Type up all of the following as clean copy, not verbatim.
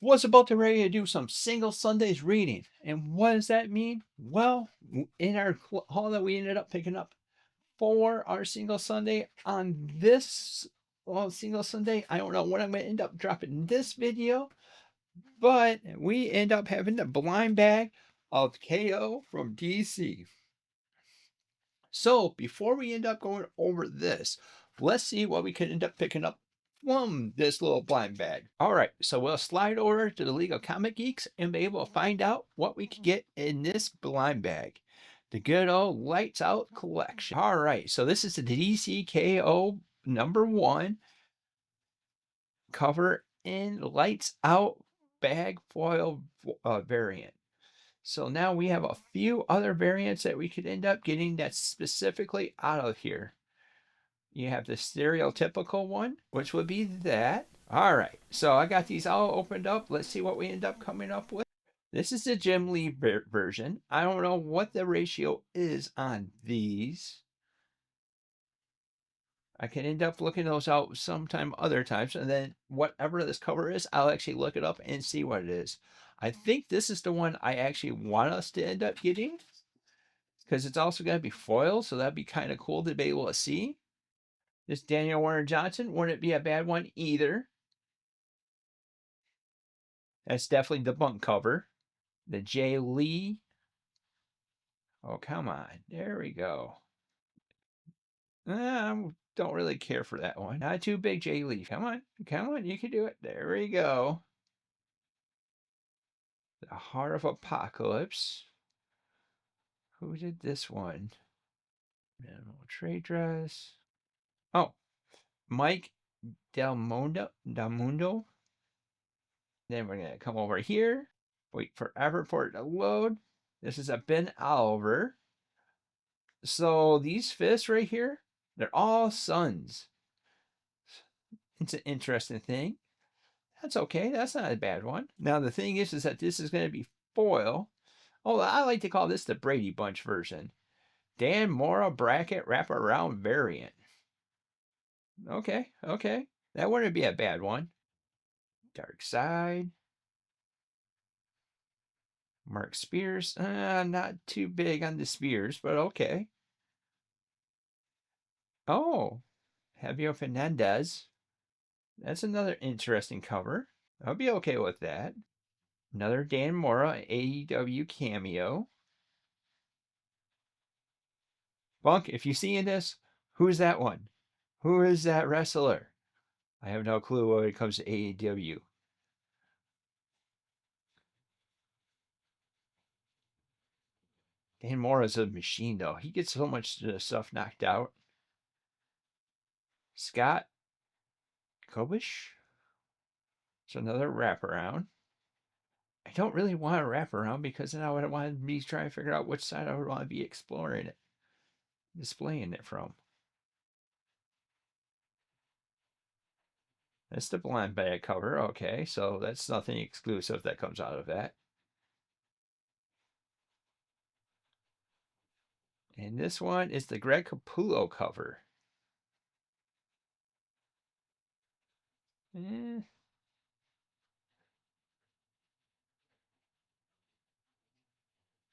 was about to ready to do some single Sundays reading. And what does that mean? Well, in our haul that we ended up picking up for our single Sunday on this single Sunday, I don't know when I'm going to end up dropping this video, but we end up having the blind bag of KO from DC. So before we end up going over this, let's see what we can end up picking up from this little blind bag. All right, so we'll slide over to the League of Comic Geeks and be able to find out what we can get in this blind bag. The good old Lights Out collection. All right, so this is the DCKO #1 cover in Lights Out bag foil variant. So now we have a few other variants that we could end up getting that's specifically out of here. You have the stereotypical one, which would be that. All right, so I got these all opened up. Let's see what we end up coming up with. This is the Jim Lee version. I don't know what the ratio is on these. I can end up looking those out sometime other times, and then whatever this cover is, I'll actually look it up and see what it is. I think this is the one I actually want us to end up getting, because it's also going to be foil, so that'd be kind of cool to be able to see. This Daniel Warner Johnson wouldn't be a bad one either. That's definitely the bunk cover. The Jay Lee. Oh, come on. There we go. I don't really care for that one. Not too big, Jay Lee. Come on. Come on. You can do it. There we go. The Heart of Apocalypse. Who did this one? Minimal trade dress. Oh, Mike Del Mundo. Then we're going to come over here. Wait forever for it to load. This is a Ben Oliver. So these fists right here, they're all suns. It's an interesting thing. That's okay. That's not a bad one. Now the thing is that this is going to be foil. Oh, I like to call this the Brady Bunch version. Dan Mora bracket wraparound variant. Okay, okay. That wouldn't be a bad one. Dark Side. Mark Spears. Not too big on the Spears, but okay. Oh, Javier Fernandez. That's another interesting cover. I'll be okay with that. Another Dan Mora AEW cameo. Bunk, if you see this, who's that one? Who is that wrestler? I have no clue when it comes to AEW. Dan Mora's a machine, though. He gets so much stuff knocked out. Scott Kobish. It's another wraparound. I don't really want a wraparound because then I would want to be trying to figure out which side I would want to be exploring it, displaying it from. That's the blind bag cover. Okay, so that's nothing exclusive that comes out of that. And this one is the Greg Capullo cover. Eh.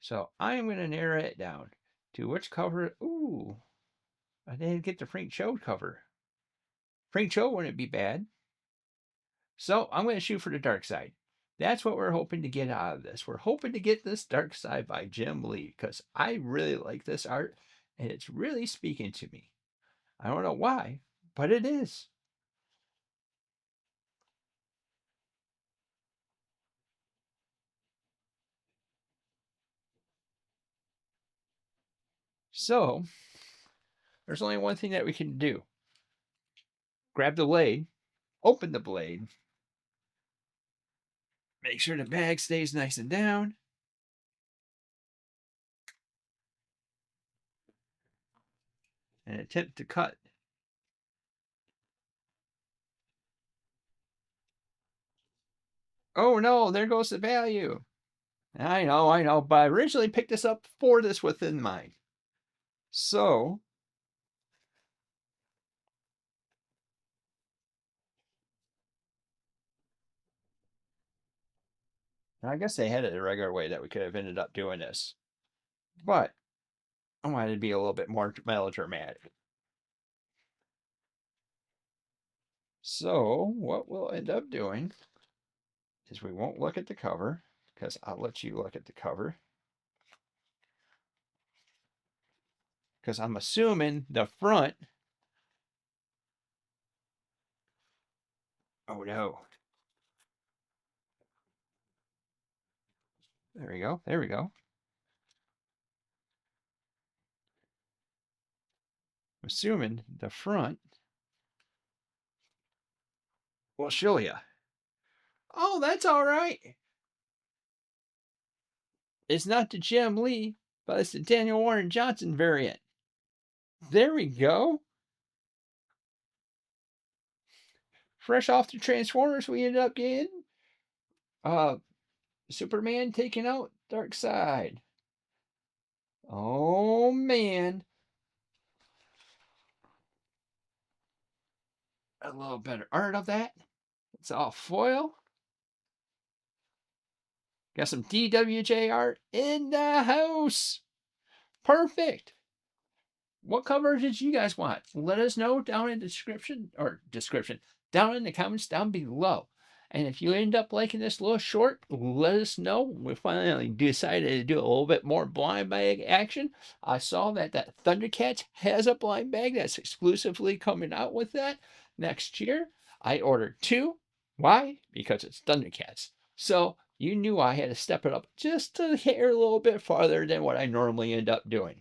So I'm going to narrow it down to which cover. Ooh, I didn't get the Frank Cho cover. Frank Cho wouldn't be bad. So I'm going to shoot for the Dark Side. That's what we're hoping to get out of this. We're hoping to get this Dark Side by Jim Lee because I really like this art and it's really speaking to me. I don't know why, but it is. So there's only one thing that we can do. Grab the blade, open the blade, make sure the bag stays nice and down. And attempt to cut. Oh no, there goes the value. I know, but I originally picked this up for this within mind. So, I guess they had it a regular way that we could have ended up doing this. But I wanted to be a little bit more melodramatic. So what we'll end up doing is we won't look at the cover because I'll let you look at the cover. Because I'm assuming the front. Oh no. There we go. There we go. I'm assuming the front will show you. Oh, that's all right. It's not the Jim Lee, but it's the Daniel Warren Johnson variant. There we go. Fresh off the Transformers, we ended up getting Superman taking out Darkseid. Oh man. A little better art of that. It's all foil. Got some DWJ art in the house. Perfect. What cover did you guys want? Let us know down in the description, down in the comments down below. And if you end up liking this little short, let us know. We finally decided to do a little bit more blind bag action. I saw that Thundercats has a blind bag that's exclusively coming out with that next year. I ordered 2. Why? Because it's Thundercats. So you knew I had to step it up just a hair a little bit farther than what I normally end up doing.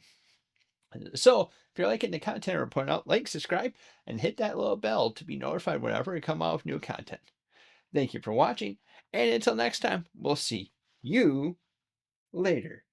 So if you're liking the content we're putting out, like, subscribe, and hit that little bell to be notified whenever we come out with new content. Thank you for watching, and until next time, we'll see you later.